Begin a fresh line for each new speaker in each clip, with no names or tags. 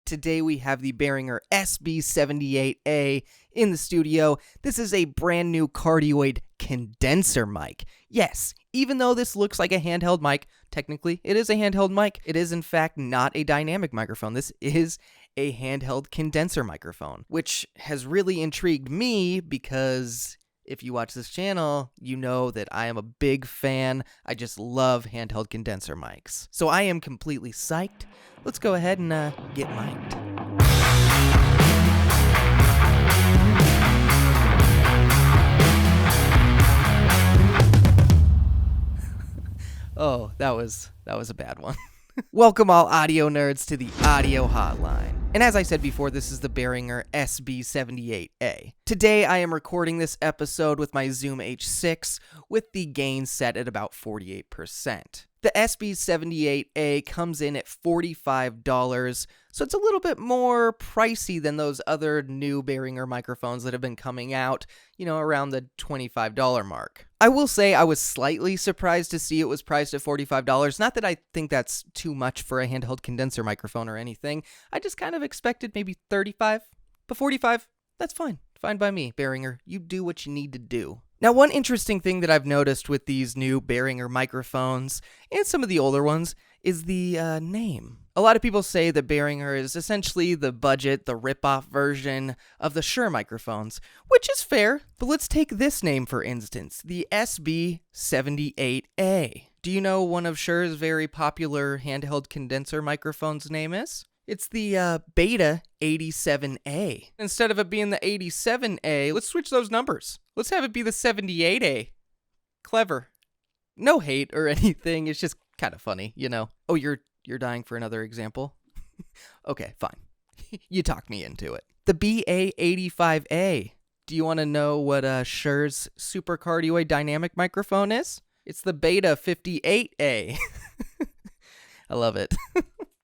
Today we have the Behringer SB 78A in the studio. This is a brand new cardioid condenser mic. Yes, even though this looks like a handheld mic, technically it is a handheld mic. It is in fact not a dynamic microphone. This is a handheld condenser microphone, which has really intrigued me because if you watch this channel, you know that I am a big fan. I just love handheld condenser mics. So I am completely psyched. Let's go ahead and get mic'd. Oh, that was a bad one. Welcome all audio nerds to the Audio Hotline. And as I said before, this is the Behringer SB 78A. Today I am recording this episode with my Zoom H6 with the gain set at about 48%. The SB 78A comes in at $45, so it's a little bit more pricey than those other new Behringer microphones that have been coming out, around the $25 mark. I will say I was slightly surprised to see it was priced at $45. Not that I think that's too much for a handheld condenser microphone or anything. I just kind of expected maybe $35, but $45, that's fine. Fine by me, Behringer. You do what you need to do. Now, one interesting thing that I've noticed with these new Behringer microphones, and some of the older ones, is the name. A lot of people say that Behringer is essentially the budget, the rip-off version of the Shure microphones, which is fair, but let's take this name for instance, the SB78A. Do you know one of Shure's very popular handheld condenser microphones' name is? It's the Beta 87A. Instead of it being the 87A, let's switch those numbers. Let's have it be the 78A. Clever. No hate or anything, it's just kind of funny, Oh, you're dying for another example? Okay, fine. You talked me into it. The BA85A. Do you want to know what Shure's super cardioid dynamic microphone is? It's the Beta 58A. I love it.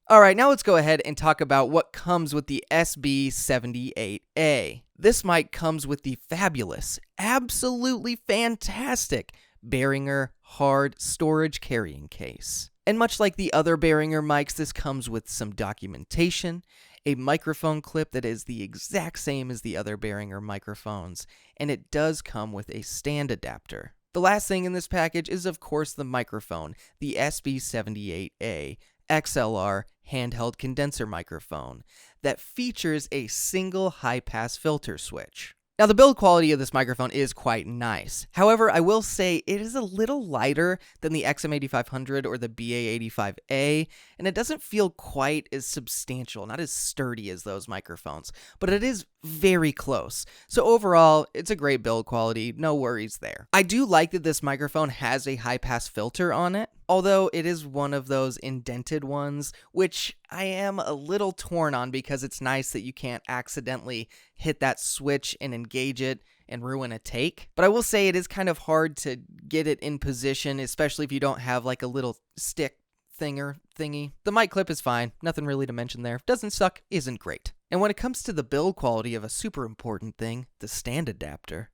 All right, now let's go ahead and talk about what comes with the SB78A. This mic comes with the fabulous, absolutely fantastic Behringer hard storage carrying case. And much like the other Behringer mics, this comes with some documentation, a microphone clip that is the exact same as the other Behringer microphones, and it does come with a stand adapter. The last thing in this package is, of course, the microphone, the SB78A XLR handheld condenser microphone that features a single high-pass filter switch. Now, the build quality of this microphone is quite nice. However, I will say it is a little lighter than the XM8500 or the BA85A, and it doesn't feel quite as substantial, not as sturdy as those microphones, but it is very close. So overall, it's a great build quality, no worries there. I do like that this microphone has a high-pass filter on it, although it is one of those indented ones, which I am a little torn on because it's nice that you can't accidentally hit that switch and engage it and ruin a take. But I will say it is kind of hard to get it in position, especially if you don't have like a little stick thingy. The mic clip is fine, nothing really to mention there. Doesn't suck, isn't great. And when it comes to the build quality of a super important thing, the stand adapter,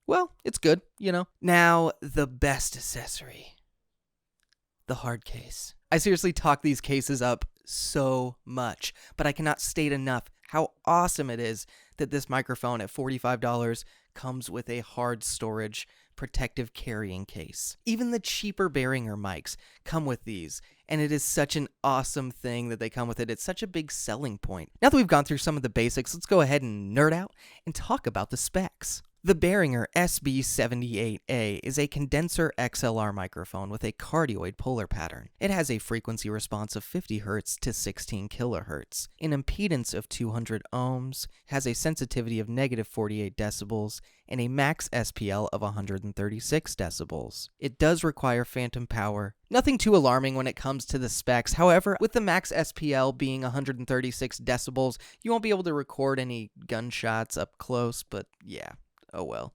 well, it's good, Now, the best accessory. The hard case. I seriously talk these cases up so much, but I cannot state enough how awesome it is that this microphone at $45 comes with a hard storage protective carrying case. Even the cheaper Behringer mics come with these, and it is such an awesome thing that they come with it. It's such a big selling point. Now that we've gone through some of the basics, let's go ahead and nerd out and talk about the specs. The Behringer SB78A is a condenser XLR microphone with a cardioid polar pattern. It has a frequency response of 50 Hz to 16 kHz, an impedance of 200 ohms, has a sensitivity of -48 decibels, and a max SPL of 136 decibels. It does require phantom power. Nothing too alarming when it comes to the specs. However, with the max SPL being 136 decibels, you won't be able to record any gunshots up close, but yeah. Oh well,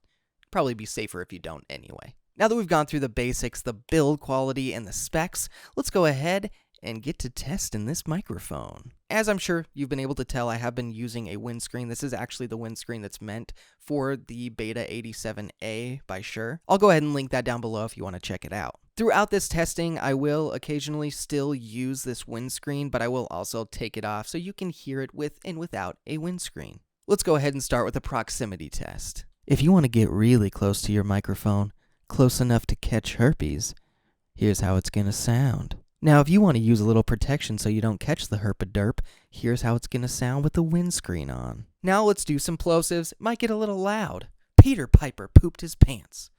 probably be safer if you don't anyway. Now that we've gone through the basics, the build quality, and the specs, let's go ahead and get to testing this microphone. As I'm sure you've been able to tell, I have been using a windscreen. This is actually the windscreen that's meant for the Beta 87A by Shure. I'll go ahead and link that down below if you want to check it out. Throughout this testing, I will occasionally still use this windscreen, but I will also take it off so you can hear it with and without a windscreen. Let's go ahead and start with a proximity test. If you want to get really close to your microphone, close enough to catch herpes, here's how it's going to sound. Now, if you want to use a little protection so you don't catch the herpaderp, here's how it's going to sound with the windscreen on. Now let's do some plosives. It might get a little loud. Peter Piper pooped his pants.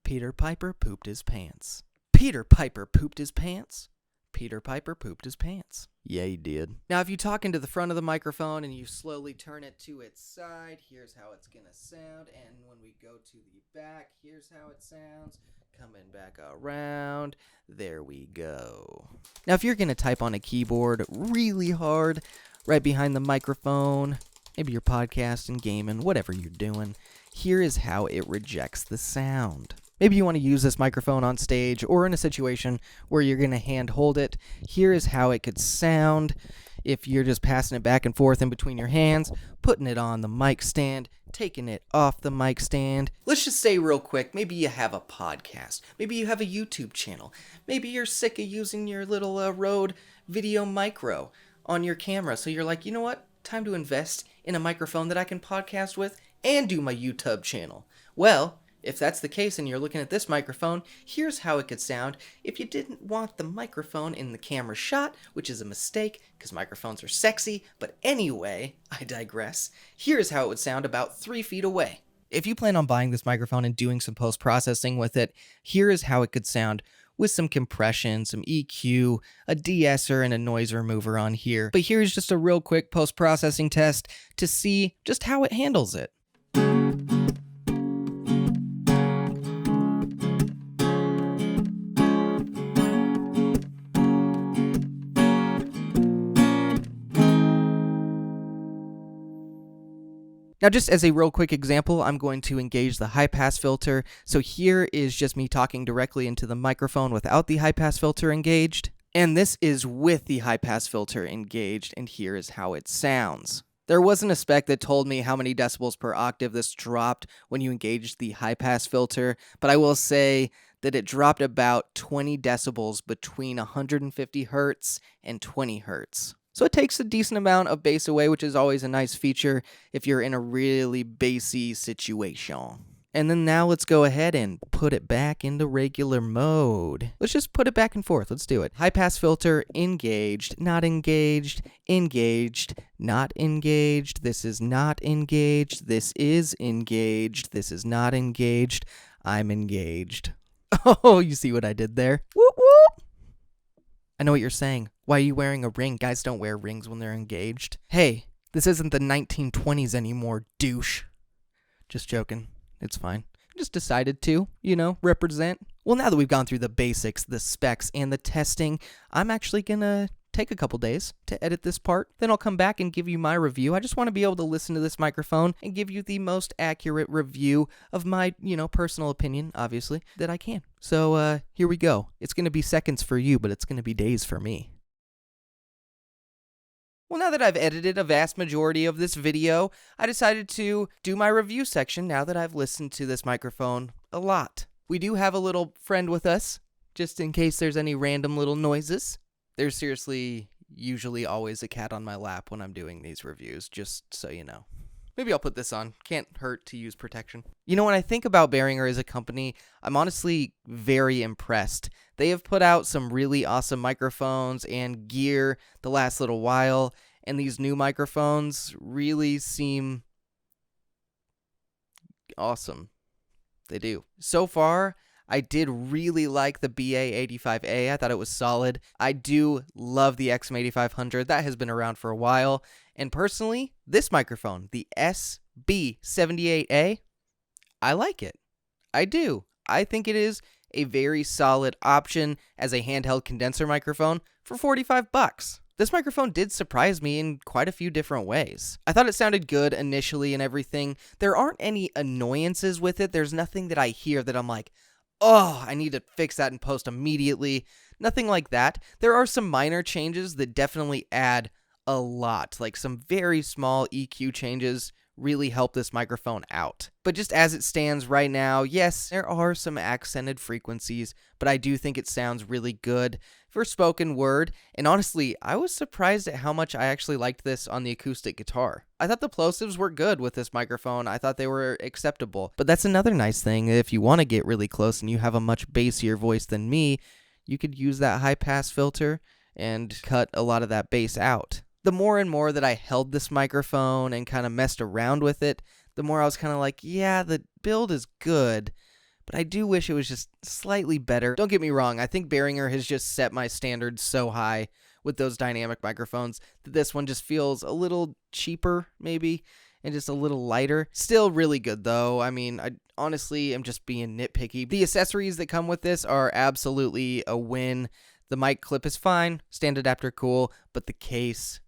Peter Piper pooped his pants. Peter Piper pooped his pants. Peter Piper pooped his pants. Yeah, he did. Now, if you talk into the front of the microphone and you slowly turn it to its side, here's how it's going to sound. And when we go to the back, here's how it sounds. Coming back around. There we go. Now, if you're going to type on a keyboard really hard right behind the microphone, maybe you're podcasting, gaming, whatever you're doing, here is how it rejects the sound. Maybe you want to use this microphone on stage or in a situation where you're going to hand hold it. Here is how it could sound if you're just passing it back and forth in between your hands, putting it on the mic stand, taking it off the mic stand. Let's just say real quick, maybe you have a podcast. Maybe you have a YouTube channel. Maybe you're sick of using your little Rode Video Micro on your camera. So you're like, you know what? Time to invest in a microphone that I can podcast with and do my YouTube channel. Well, if that's the case and you're looking at this microphone, here's how it could sound if you didn't want the microphone in the camera shot, which is a mistake because microphones are sexy, but anyway, I digress. Here's how it would sound about 3 feet away. If you plan on buying this microphone and doing some post-processing with it, here is how it could sound with some compression, some EQ, a de-esser, and a noise remover on here. But here's just a real quick post-processing test to see just how it handles it. Now, just as a real quick example, I'm going to engage the high-pass filter. So here is just me talking directly into the microphone without the high-pass filter engaged. And this is with the high-pass filter engaged, and here is how it sounds. There wasn't a spec that told me how many decibels per octave this dropped when you engaged the high-pass filter, but I will say that it dropped about 20 decibels between 150 hertz and 20 hertz. So it takes a decent amount of bass away, which is always a nice feature if you're in a really bassy situation. And then now let's go ahead and put it back into regular mode. Let's just put it back and forth. Let's do it. High pass filter, engaged, not engaged, engaged, not engaged. This is not engaged. This is engaged. This is not engaged. I'm engaged. Oh, you see what I did there? Whoop, whoop. I know what you're saying. Why are you wearing a ring? Guys don't wear rings when they're engaged. Hey, this isn't the 1920s anymore, douche. Just joking. It's fine. Just decided to, represent. Well, now that we've gone through the basics, the specs, and the testing, I'm actually gonna take a couple days to edit this part. Then I'll come back and give you my review. I just want to be able to listen to this microphone and give you the most accurate review of my, personal opinion, obviously, that I can. So, here we go. It's gonna be seconds for you, but it's gonna be days for me. Well, now that I've edited a vast majority of this video, I decided to do my review section now that I've listened to this microphone a lot. We do have a little friend with us, just in case there's any random little noises. There's seriously usually always a cat on my lap when I'm doing these reviews, just so you know. Maybe I'll put this on. Can't hurt to use protection. When I think about Behringer as a company, I'm honestly very impressed. They have put out some really awesome microphones and gear the last little while, and these new microphones really seem awesome. They do. So far, I did really like the BA 85A. I thought it was solid. I do love the XM8500. That has been around for a while. And personally, this microphone, the SB 78A, I like it. I do. I think it is a very solid option as a handheld condenser microphone for $45. This microphone did surprise me in quite a few different ways. I thought it sounded good initially and everything. There aren't any annoyances with it. There's nothing that I hear that I'm like, oh, I need to fix that in post immediately. Nothing like that. There are some minor changes that definitely add a lot, like some very small EQ changes really help this microphone out. But just as it stands right now, yes, there are some accented frequencies, but I do think it sounds really good for spoken word. And honestly, I was surprised at how much I actually liked this on the acoustic guitar. I thought the plosives were good with this microphone. I thought they were acceptable. But that's another nice thing. If you want to get really close and you have a much bassier voice than me, you could use that high pass filter and cut a lot of that bass out. The more and more that I held this microphone and kind of messed around with it, the more I was kind of like, yeah, the build is good, but I do wish it was just slightly better. Don't get me wrong, I think Behringer has just set my standards so high with those dynamic microphones that this one just feels a little cheaper, maybe, and just a little lighter. Still really good, though. I mean, I honestly am just being nitpicky. The accessories that come with this are absolutely a win. The mic clip is fine, stand adapter cool, but the case,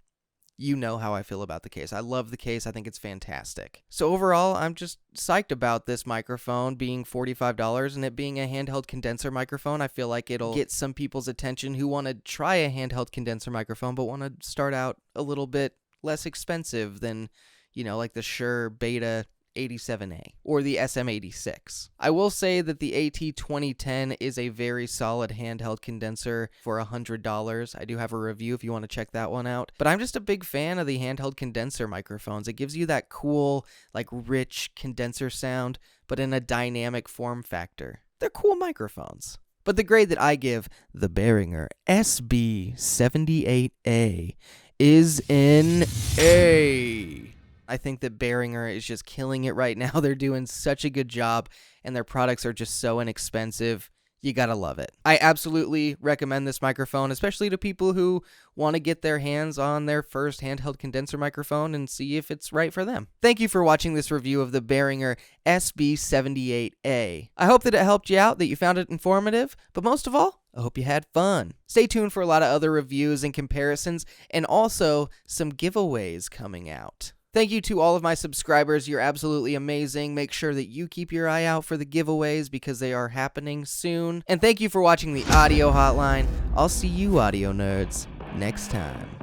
you know how I feel about the case. I love the case. I think it's fantastic. So overall, I'm just psyched about this microphone being $45 and it being a handheld condenser microphone. I feel like it'll get some people's attention who want to try a handheld condenser microphone but want to start out a little bit less expensive than, you know, like the Shure Beta 87A or the SM86. I will say that the AT2010 is a very solid handheld condenser for $100. I do have a review if you want to check that one out. But I'm just a big fan of the handheld condenser microphones. It gives you that cool, like rich condenser sound, but in a dynamic form factor. They're cool microphones. But the grade that I give the Behringer SB 78A is an A. I think that Behringer is just killing it right now. They're doing such a good job, and their products are just so inexpensive. You gotta love it. I absolutely recommend this microphone, especially to people who want to get their hands on their first handheld condenser microphone and see if it's right for them. Thank you for watching this review of the Behringer SB78A. I hope that it helped you out, that you found it informative, but most of all, I hope you had fun. Stay tuned for a lot of other reviews and comparisons, and also some giveaways coming out. Thank you to all of my subscribers. You're absolutely amazing. Make sure that you keep your eye out for the giveaways because they are happening soon. And thank you for watching the Audio Hotline. I'll see you audio nerds next time.